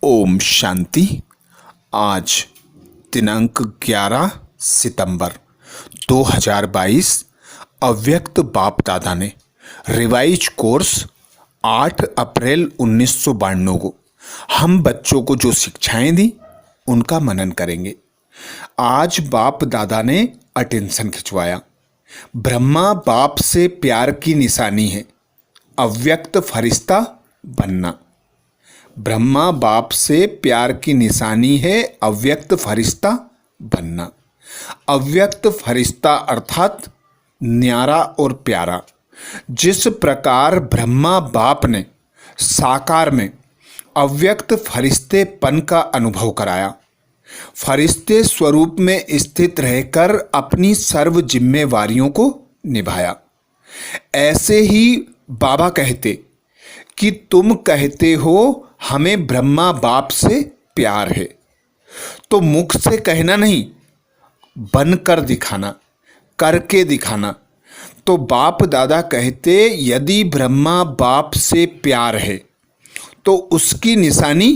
ओम शांति। आज दिनांक 11 सितंबर 2022 अव्यक्त बाप दादा ने रिवाइज कोर्स 8 अप्रैल 1992 को हम बच्चों को जो शिक्षाएं दी उनका मनन करेंगे। आज बाप दादा ने अटेंशन खिंचवाया। ब्रह्मा बाप से प्यार की निशानी है अव्यक्त फरिश्ता बनना। ब्रह्मा बाप से प्यार की निशानी है अव्यक्त फरिश्ता बनना। अव्यक्त फरिश्ता अर्थात न्यारा और प्यारा। जिस प्रकार ब्रह्मा बाप ने साकार में अव्यक्त फरिश्तेपन का अनुभव कराया, फरिश्ते स्वरूप में स्थित रहकर अपनी सर्व जिम्मेवारियों को निभाया, ऐसे ही बाबा कहते कि तुम कहते हो हमें ब्रह्मा बाप से प्यार है, तो मुख से कहना नहीं, बनकर दिखाना, करके दिखाना। तो बाप दादा कहते यदि ब्रह्मा बाप से प्यार है तो उसकी निशानी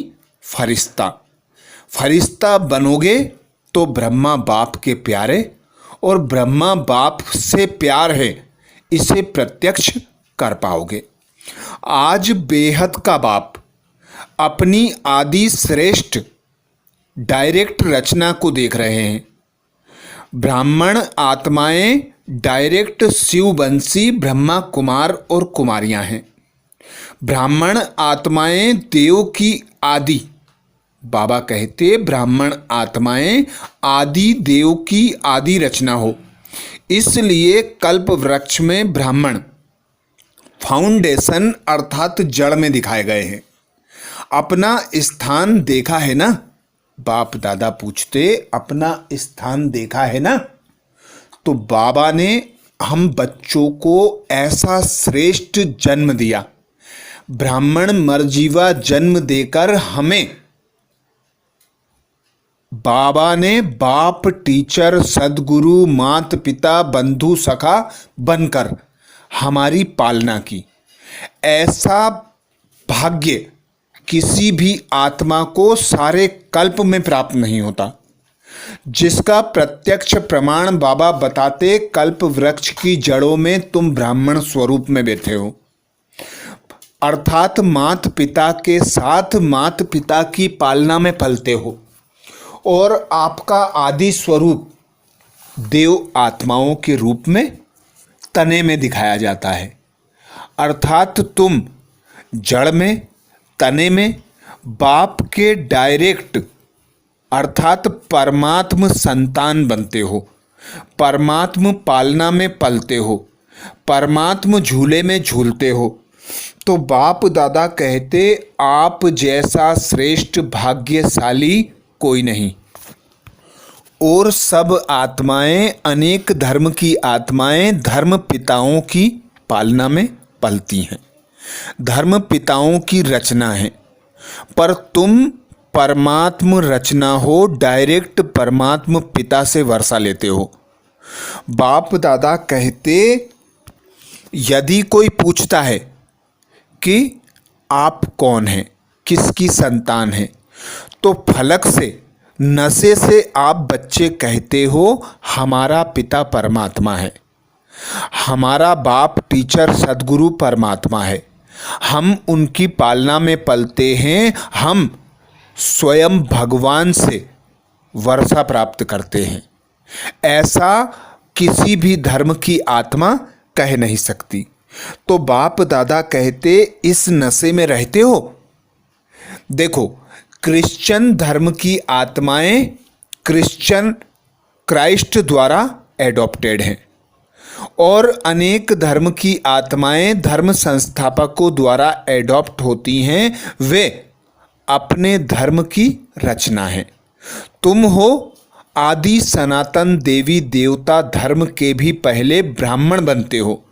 फरिश्ता। फरिश्ता बनोगे तो ब्रह्मा बाप के प्यारे, और ब्रह्मा बाप से प्यार है इसे प्रत्यक्ष कर पाओगे। आज बेहद का बाप अपनी आदि श्रेष्ठ डायरेक्ट रचना को देख रहे हैं। ब्राह्मण आत्माएं डायरेक्ट शिववंशी ब्रह्मा कुमार और कुमारियां हैं। ब्राह्मण आत्माएं देव की आदि, बाबा कहते ब्राह्मण आत्माएं आदि देव की आदि रचना हो, इसलिए कल्प वृक्ष में ब्राह्मण फाउंडेशन अर्थात जड़ में दिखाए गए हैं। अपना स्थान देखा है ना? बाप दादा पूछते अपना स्थान देखा है ना? तो बाबा ने हम बच्चों को ऐसा श्रेष्ठ जन्म दिया, ब्राह्मण मर्जीवा जन्म देकर हमें बाबा ने बाप, टीचर, सदगुरु, माता पिता, बंधु, सखा बनकर हमारी पालना की। ऐसा भाग्य किसी भी आत्मा को सारे कल्प में प्राप्त नहीं होता, जिसका प्रत्यक्ष प्रमाण बाबा बताते कल्प वृक्ष की जड़ों में तुम ब्राह्मण स्वरूप में बैठे हो, अर्थात माता पिता के साथ माता पिता की पालना में पलते हो, और आपका आदि स्वरूप देव आत्माओं के रूप में तने में दिखाया जाता है। अर्थात तुम जड़ में, तने में बाप के डायरेक्ट अर्थात परमात्म संतान बनते हो, परमात्म पालना में पलते हो, परमात्म झूले में झूलते हो। तो बाप दादा कहते आप जैसा श्रेष्ठ भाग्यशाली कोई नहीं। और सब आत्माएं, अनेक धर्म की आत्माएं धर्म पिताओं की पालना में पलती हैं, धर्म पिताओं की रचना है, पर तुम परमात्म रचना हो, डायरेक्ट परमात्म पिता से वर्षा लेते हो। बाप दादा कहते यदि कोई पूछता है कि आप कौन हैं, किसकी संतान हैं, तो फलक से, नशे से आप बच्चे कहते हो हमारा पिता परमात्मा है, हमारा बाप टीचर सदगुरु परमात्मा है, हम उनकी पालना में पलते हैं, हम स्वयं भगवान से वर्षा प्राप्त करते हैं। ऐसा किसी भी धर्म की आत्मा कह नहीं सकती। तो बाप दादा कहते इस नशे में रहते हो। देखो, क्रिश्चियन धर्म की आत्माएं क्रिश्चियन क्राइस्ट द्वारा एडॉप्टेड हैं, और अनेक धर्म की आत्माएं धर्म संस्थापकों द्वारा एडॉप्ट होती हैं, वे अपने धर्म की रचना है। तुम हो आदि सनातन देवी देवता धर्म के भी पहले ब्राह्मण बनते हो,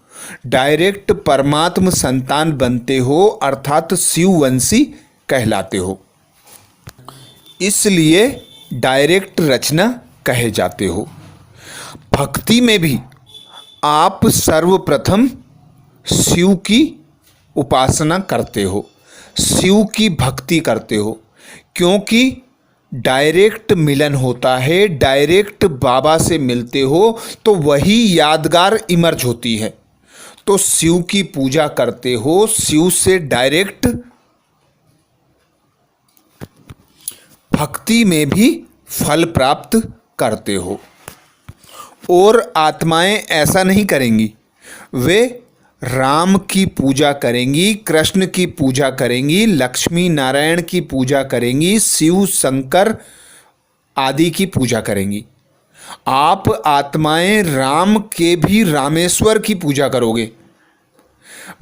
डायरेक्ट परमात्म संतान बनते हो, अर्थात शिववंशी कहलाते हो, इसलिए डायरेक्ट रचना कहे जाते हो। भक्ति में भी आप सर्वप्रथम शिव की उपासना करते हो, शिव की भक्ति करते हो, क्योंकि डायरेक्ट मिलन होता है, डायरेक्ट बाबा से मिलते हो तो वही यादगार इमर्ज होती है। तो शिव की पूजा करते हो, शिव से डायरेक्ट भक्ति में भी फल प्राप्त करते हो। और आत्माएं ऐसा नहीं करेंगी, वे राम की पूजा करेंगी, कृष्ण की पूजा करेंगी, लक्ष्मी नारायण की पूजा करेंगी, शिव शंकर आदि की पूजा करेंगी। आप आत्माएं राम के भी रामेश्वर की पूजा करोगे,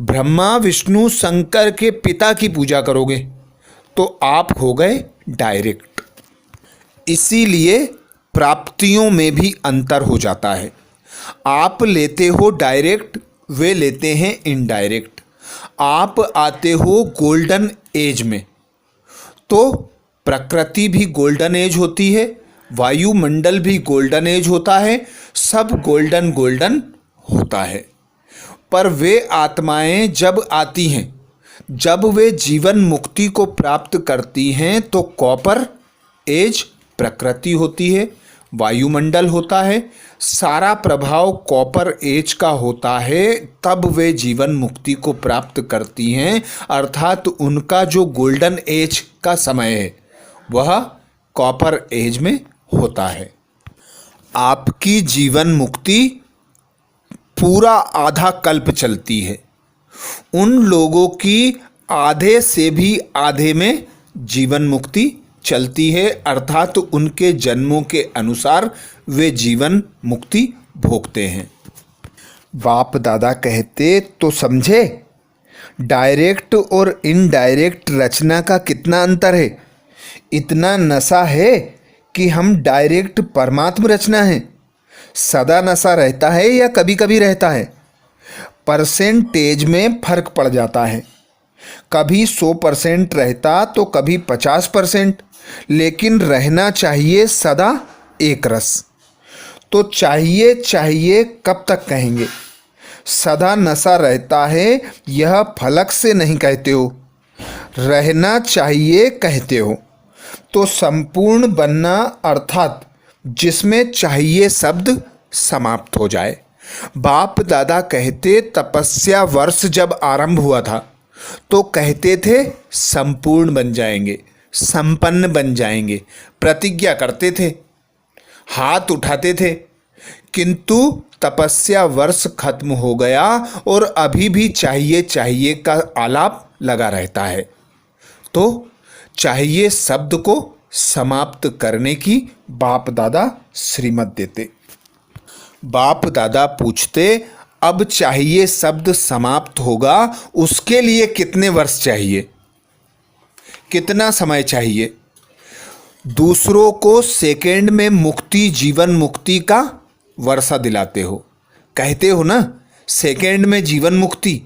ब्रह्मा विष्णु शंकर के पिता की पूजा करोगे, तो आप हो गए डायरेक्ट। इसीलिए प्राप्तियों में भी अंतर हो जाता है। आप लेते हो डायरेक्ट, वे लेते हैं इनडायरेक्ट। आप आते हो गोल्डन एज में, तो प्रकृति भी गोल्डन एज होती है, वायुमंडल भी गोल्डन एज होता है, सब गोल्डन गोल्डन होता है। पर वे आत्माएं जब आती हैं, जब वे जीवन मुक्ति को प्राप्त करती हैं, तो कॉपर एज प्रकृति होती है, वायुमंडल होता है, सारा प्रभाव कॉपर एज का होता है, तब वे जीवन मुक्ति को प्राप्त करती हैं। अर्थात उनका जो गोल्डन एज का समय है वह कॉपर एज में होता है। आपकी जीवन मुक्ति पूरा आधा कल्प चलती है, उन लोगों की आधे से भी आधे में जीवन मुक्ति चलती है, अर्थात उनके जन्मों के अनुसार वे जीवन मुक्ति भोगते हैं। बाप दादा कहते तो समझे, डायरेक्ट और इनडायरेक्ट रचना का कितना अंतर है। इतना नशा है कि हम डायरेक्ट परमात्मा रचना है। सदा नशा रहता है या कभी कभी रहता है, परसेंटेज में फर्क पड़ जाता है। कभी 100% रहता तो कभी 50%, लेकिन रहना चाहिए सदा एक रस। तो चाहिए चाहिए कब तक कहेंगे। सदा नशा रहता है, यह फलक से नहीं कहते हो, रहना चाहिए कहते हो। तो संपूर्ण बनना अर्थात जिसमें चाहिए शब्द समाप्त हो जाए। बाप दादा कहते तपस्या वर्ष जब आरंभ हुआ था तो कहते थे संपूर्ण बन जाएंगे, संपन्न बन जाएंगे, प्रतिज्ञा करते थे, हाथ उठाते थे। किंतु तपस्या वर्ष खत्म हो गया और अभी भी चाहिए चाहिए का आलाप लगा रहता है। तो चाहिए शब्द को समाप्त करने की बाप दादा श्रीमत देते। बाप दादा पूछते, अब चाहिए शब्द समाप्त होगा, उसके लिए कितने वर्ष चाहिए, कितना समय चाहिए। दूसरों को सेकंड में मुक्ति, जीवन मुक्ति का वर्षा दिलाते हो, कहते हो ना सेकंड में जीवन मुक्ति,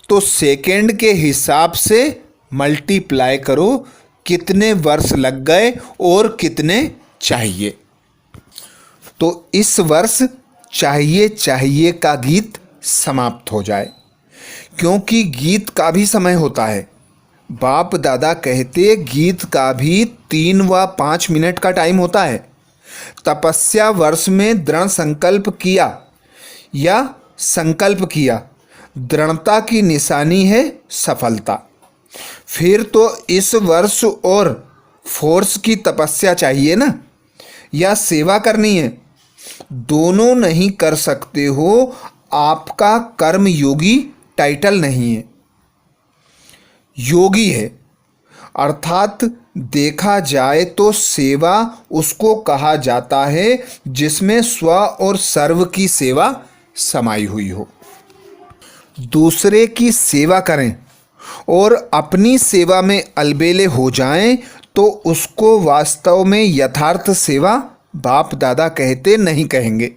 तो सेकंड के हिसाब से मल्टीप्लाई करो, कितने वर्ष लग गए और कितने चाहिए। तो इस वर्ष चाहिए चाहिए का गीत समाप्त हो जाए, क्योंकि गीत का भी समय होता है। बाप दादा कहते गीत का भी 3 व 5 मिनट का टाइम होता है। तपस्या वर्ष में दृढ़ संकल्प किया या संकल्प किया, दृढ़ता की निशानी है सफलता। फिर तो इस वर्ष और फोर्स की तपस्या चाहिए ना, या सेवा करनी है, दोनों नहीं कर सकते हो। आपका कर्म योगी टाइटल नहीं है, योगी है। अर्थात देखा जाए तो सेवा उसको कहा जाता है जिसमें स्व और सर्व की सेवा समाई हुई हो। दूसरे की सेवा करें और अपनी सेवा में अलबेले हो जाएं तो उसको वास्तव में यथार्थ सेवा बाप दादा कहते नहीं कहेंगे।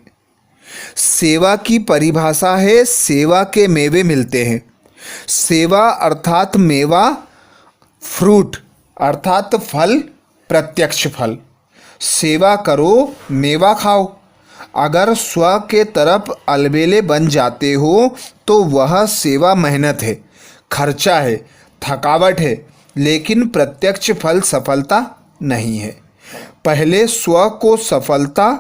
सेवा की परिभाषा है सेवा के मेवे मिलते हैं। सेवा अर्थात मेवा, फ्रूट अर्थात फल, प्रत्यक्ष फल। सेवा करो, मेवा खाओ। अगर स्व के तरफ अलबेले बन जाते हो तो वह सेवा मेहनत है, खर्चा है, थकावट है, लेकिन प्रत्यक्ष फल सफलता नहीं है। पहले स्व को सफलता,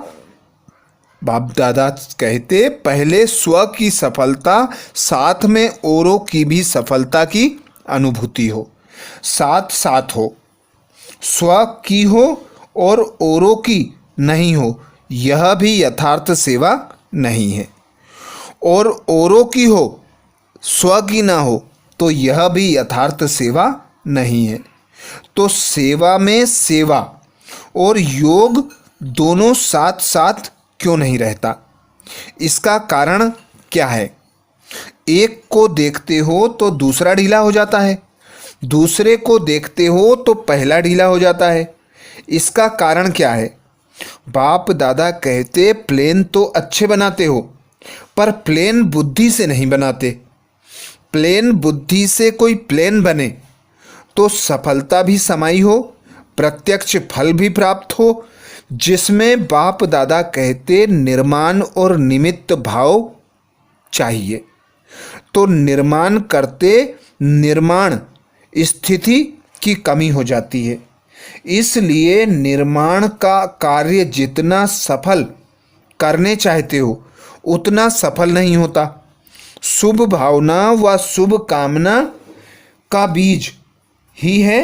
बाप दादा कहते पहले स्व की सफलता, साथ में औरों की भी सफलता की अनुभूति हो, साथ साथ हो। स्व की हो और औरों की नहीं हो, यह भी यथार्थ सेवा नहीं है। और औरों की हो, स्व की ना हो, तो यह भी यथार्थ सेवा नहीं है। तो सेवा में सेवा और योग दोनों साथ साथ क्यों नहीं रहता? इसका कारण क्या है? एक को देखते हो तो दूसरा ढीला हो जाता है, दूसरे को देखते हो तो पहला ढीला हो जाता है। इसका कारण क्या है? बाप दादा कहते प्लेन तो अच्छे बनाते हो, पर प्लेन बुद्धि से नहीं बनाते। प्लेन बुद्धि से कोई प्लेन बने तो सफलता भी समाई हो, प्रत्यक्ष फल भी प्राप्त हो, जिसमें बाप दादा कहते निर्माण और निमित्त भाव चाहिए। तो निर्माण करते निर्माण स्थिति की कमी हो जाती है। इसलिए निर्माण का कार्य जितना सफल करने चाहते हो उतना सफल नहीं होता। शुभ भावना व शुभ कामना का बीज ही है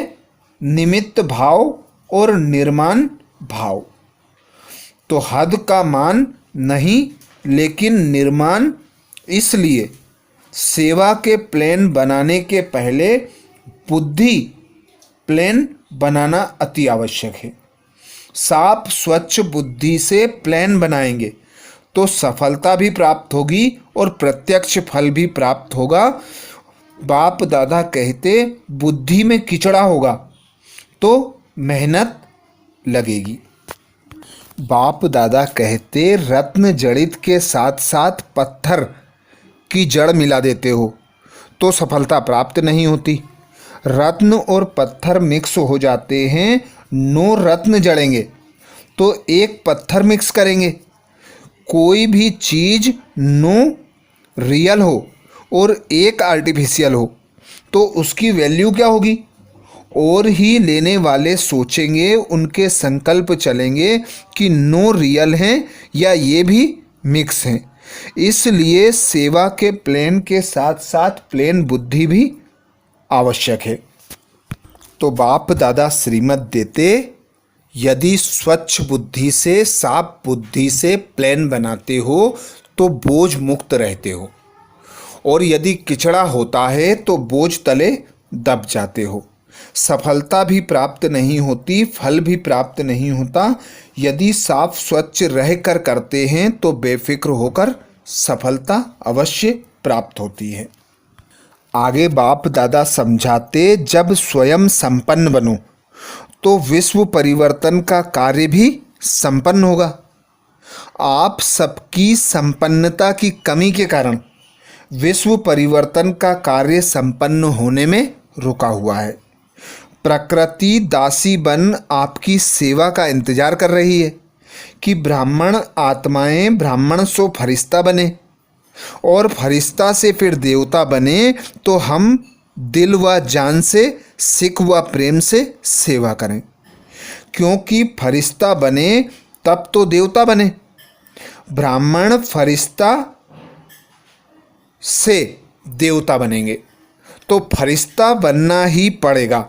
निमित्त भाव और निर्माण भाव। तो हद का मान नहीं, लेकिन निर्माण। इसलिए सेवा के प्लान बनाने के पहले बुद्धि प्लान बनाना अति आवश्यक है। साफ स्वच्छ बुद्धि से प्लान बनाएंगे तो सफलता भी प्राप्त होगी और प्रत्यक्ष फल भी प्राप्त होगा। बाप दादा कहते बुद्धि में कीचड़ा होगा तो मेहनत लगेगी। बाप दादा कहते रत्न जड़ित के साथ साथ पत्थर की जड़ मिला देते हो तो सफलता प्राप्त नहीं होती। रत्न और पत्थर मिक्स हो जाते हैं, 9 रत्न जड़ेंगे तो एक पत्थर मिक्स करेंगे। कोई भी चीज़ 9 रियल हो और एक आर्टिफिशियल हो तो उसकी वैल्यू क्या होगी? और ही लेने वाले सोचेंगे, उनके संकल्प चलेंगे कि 9 रियल हैं या ये भी मिक्स हैं। इसलिए सेवा के प्लेन के साथ साथ प्लेन बुद्धि भी आवश्यक है। तो बाप दादा श्रीमत देते यदि स्वच्छ बुद्धि से, साफ बुद्धि से प्लान बनाते हो तो बोझ मुक्त रहते हो, और यदि किचड़ा होता है तो बोझ तले दब जाते हो। सफलता भी प्राप्त नहीं होती, फल भी प्राप्त नहीं होता। यदि साफ स्वच्छ रह कर करते हैं तो बेफिक्र होकर सफलता अवश्य प्राप्त होती है। आगे बाप दादा समझाते जब स्वयं संपन्न बनो तो विश्व परिवर्तन का कार्य भी संपन्न होगा। आप सबकी संपन्नता की कमी के कारण विश्व परिवर्तन का कार्य संपन्न होने में रुका हुआ है। प्रकृति दासी बन आपकी सेवा का इंतजार कर रही है कि ब्राह्मण आत्माएं ब्राह्मण सो फरिश्ता बने और फरिश्ता से फिर देवता बने, तो हम दिल व जान से, सिख व प्रेम से सेवा करें। क्योंकि फरिश्ता बने तब तो देवता बने। ब्राह्मण फरिश्ता से देवता बनेंगे तो फरिश्ता बनना ही पड़ेगा।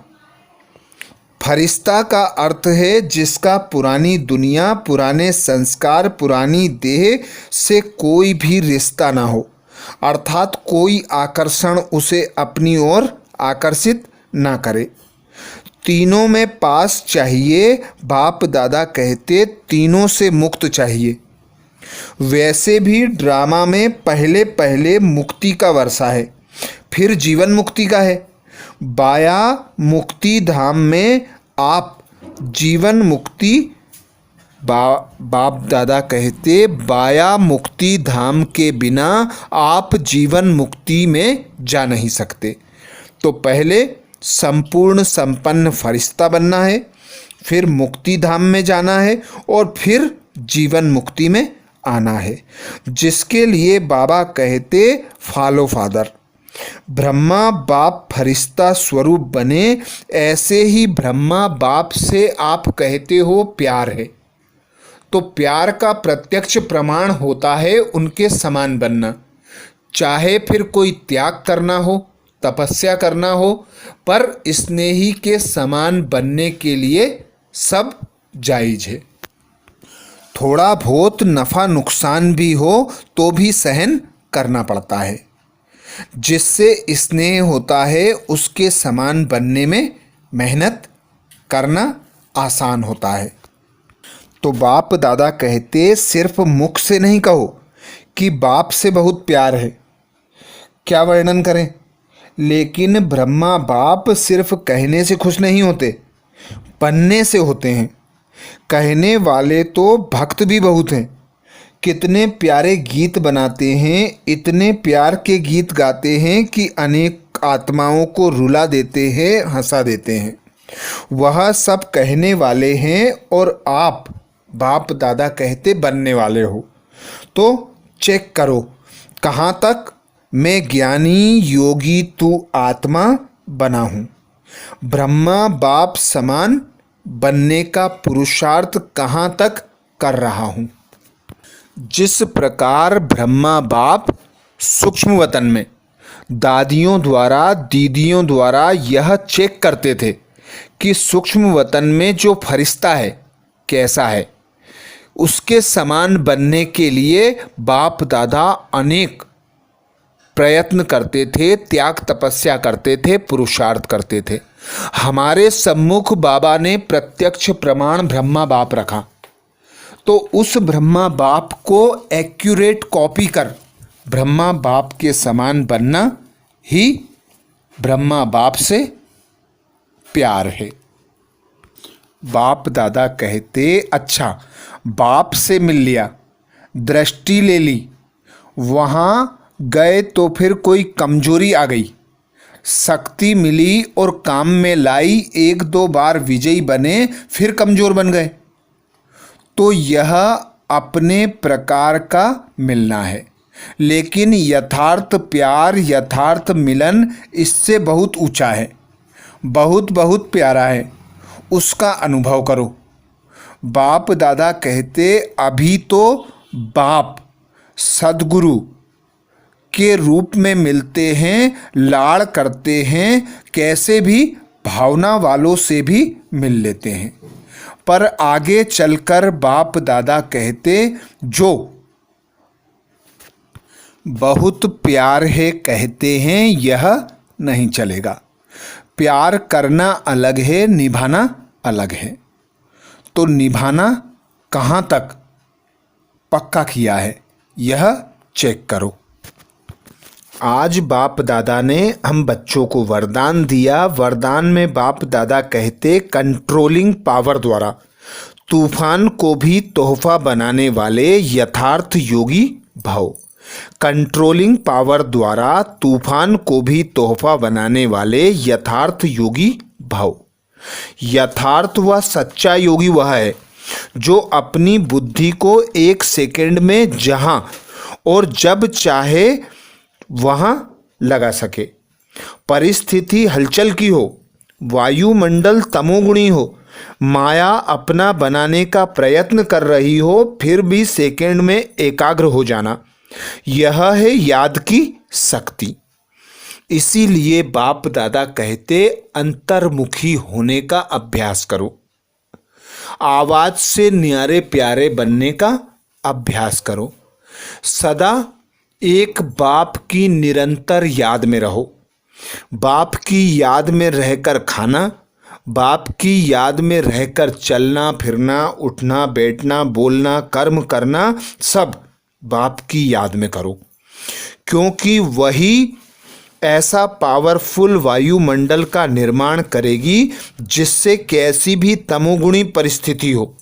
फरिश्ता का अर्थ है जिसका पुरानी दुनिया, पुराने संस्कार, पुरानी देह से कोई भी रिश्ता ना हो, अर्थात कोई आकर्षण उसे अपनी ओर आकर्षित ना करे। तीनों में पास चाहिए। बाप दादा कहते तीनों से मुक्त चाहिए। वैसे भी ड्रामा में पहले पहले मुक्ति का वर्षा है, फिर जीवन मुक्ति का है। बाया मुक्ति धाम में आप जीवन मुक्ति, बाप दादा कहते बाया मुक्ति धाम के बिना आप जीवन मुक्ति में जा नहीं सकते। तो पहले संपूर्ण संपन्न फरिश्ता बनना है, फिर मुक्ति धाम में जाना है और फिर जीवन मुक्ति में आना है, जिसके लिए बाबा कहते फॉलो फादर। ब्रह्मा बाप फरिश्ता स्वरूप बने, ऐसे ही ब्रह्मा बाप से आप कहते हो प्यार है, तो प्यार का प्रत्यक्ष प्रमाण होता है उनके समान बनना। चाहे फिर कोई त्याग करना हो, तपस्या करना हो, पर स्नेही के समान बनने के लिए सब जायज है। थोड़ा बहुत नफ़ा नुकसान भी हो तो भी सहन करना पड़ता है। जिससे स्नेह होता है उसके समान बनने में मेहनत करना आसान होता है। तो बाप दादा कहते सिर्फ मुख से नहीं कहो कि बाप से बहुत प्यार है, क्या वर्णन करें। लेकिन ब्रह्मा बाप सिर्फ कहने से खुश नहीं होते, बनने से होते हैं। कहने वाले तो भक्त भी बहुत हैं, कितने प्यारे गीत बनाते हैं, इतने प्यार के गीत गाते हैं कि अनेक आत्माओं को रुला देते हैं, हंसा देते हैं। वह सब कहने वाले हैं और आप बाप दादा कहते बनने वाले हो। तो चेक करो कहाँ तक मैं ज्ञानी योगी तू आत्मा बना हूँ। ब्रह्मा बाप समान बनने का पुरुषार्थ कहाँ तक कर रहा हूँ। जिस प्रकार ब्रह्मा बाप सूक्ष्म वतन में दादियों द्वारा दीदियों द्वारा यह चेक करते थे कि सूक्ष्म वतन में जो फरिश्ता है कैसा है, उसके समान बनने के लिए बाप दादा अनेक प्रयत्न करते थे, त्याग तपस्या करते थे, पुरुषार्थ करते थे। हमारे सम्मुख बाबा ने प्रत्यक्ष प्रमाण ब्रह्मा बाप रखा, तो उस ब्रह्मा बाप को एक्यूरेट कॉपी कर ब्रह्मा बाप के समान बनना ही ब्रह्मा बाप से प्यार है। बाप दादा कहते अच्छा बाप से मिल लिया, दृष्टि ले ली, वहाँ गए तो फिर कोई कमजोरी आ गई, शक्ति मिली और काम में लाई, एक दो बार विजयी बने फिर कमजोर बन गए, तो यह अपने प्रकार का मिलना है। लेकिन यथार्थ प्यार यथार्थ मिलन इससे बहुत ऊंचा है, बहुत बहुत प्यारा है, उसका अनुभव करो। बाप दादा कहते अभी तो बाप सद्गुरु के रूप में मिलते हैं, लाड़ करते हैं, कैसे भी भावना वालों से भी मिल लेते हैं, पर आगे चलकर बाप दादा कहते जो बहुत प्यार है कहते हैं यह नहीं चलेगा। प्यार करना अलग है, निभाना अलग है। तो निभाना कहाँ तक पक्का किया है यह चेक करो। आज बाप दादा ने हम बच्चों को वरदान दिया। वरदान में बाप दादा कहते कंट्रोलिंग पावर द्वारा तूफान को भी तोहफा बनाने वाले यथार्थ योगी भव। कंट्रोलिंग पावर द्वारा तूफान को भी तोहफा बनाने वाले यथार्थ योगी भव। यथार्थ व सच्चा योगी वह है जो अपनी बुद्धि को एक सेकंड में जहां और जब चाहे वहां लगा सके। परिस्थिति हलचल की हो, वायुमंडल तमोगुणी हो, माया अपना बनाने का प्रयत्न कर रही हो, फिर भी सेकंड में एकाग्र हो जाना, यह है याद की शक्ति। इसीलिए बाप दादा कहते अंतर्मुखी होने का अभ्यास करो, आवाज से न्यारे प्यारे बनने का अभ्यास करो, सदा एक बाप की निरंतर याद में रहो। बाप की याद में रहकर खाना, बाप की याद में रहकर चलना फिरना, उठना बैठना, बोलना, कर्म करना, सब बाप की याद में करो, क्योंकि वही ऐसा पावरफुल वायुमंडल का निर्माण करेगी जिससे कैसी भी तमोगुणी परिस्थिति हो,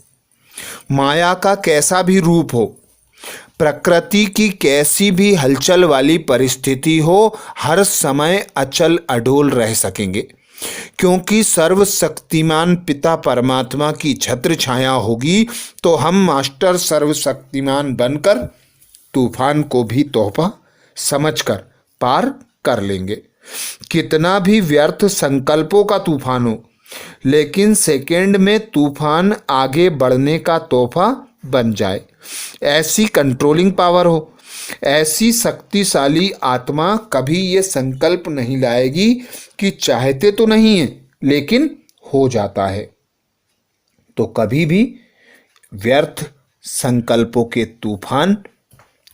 माया का कैसा भी रूप हो, प्रकृति की कैसी भी हलचल वाली परिस्थिति हो, हर समय अचल अडोल रह सकेंगे, क्योंकि सर्वशक्तिमान पिता परमात्मा की छत्र छाया होगी। तो हम मास्टर सर्वशक्तिमान बनकर तूफान को भी तोहफा समझकर पार कर लेंगे। कितना भी व्यर्थ संकल्पों का तूफान हो, लेकिन सेकेंड में तूफान आगे बढ़ने का तोहफा बन जाए। ऐसी कंट्रोलिंग पावर हो, ऐसी शक्तिशाली आत्मा कभी ये संकल्प नहीं लाएगी कि चाहते तो नहीं है लेकिन हो जाता है। तो कभी भी व्यर्थ संकल्पों के तूफान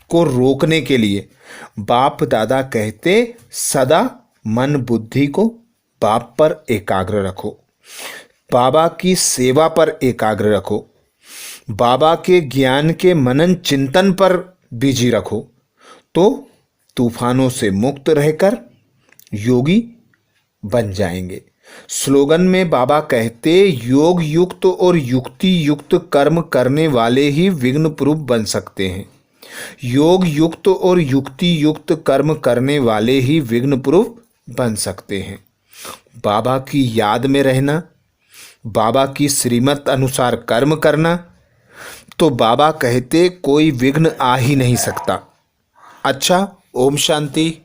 को रोकने के लिए बाप दादा कहते, सदा मन बुद्धि को बाप पर एकाग्र रखो, बाबा की सेवा पर एकाग्र रखो, बाबा के ज्ञान के मनन चिंतन पर बिजी रखो, तो तूफानों से मुक्त रहकर योगी बन जाएंगे। स्लोगन में बाबा कहते, योग युक्त और युक्ति युक्त कर्म करने वाले ही विघ्न प्रूफ बन सकते हैं। योग युक्त और युक्ति युक्त कर्म करने वाले ही विघ्न प्रूफ बन सकते हैं। बाबा की याद में रहना, बाबा की श्रीमत अनुसार कर्म करना, तो बाबा कहते कोई विघ्न आ ही नहीं सकता। अच्छा, ओम शांति।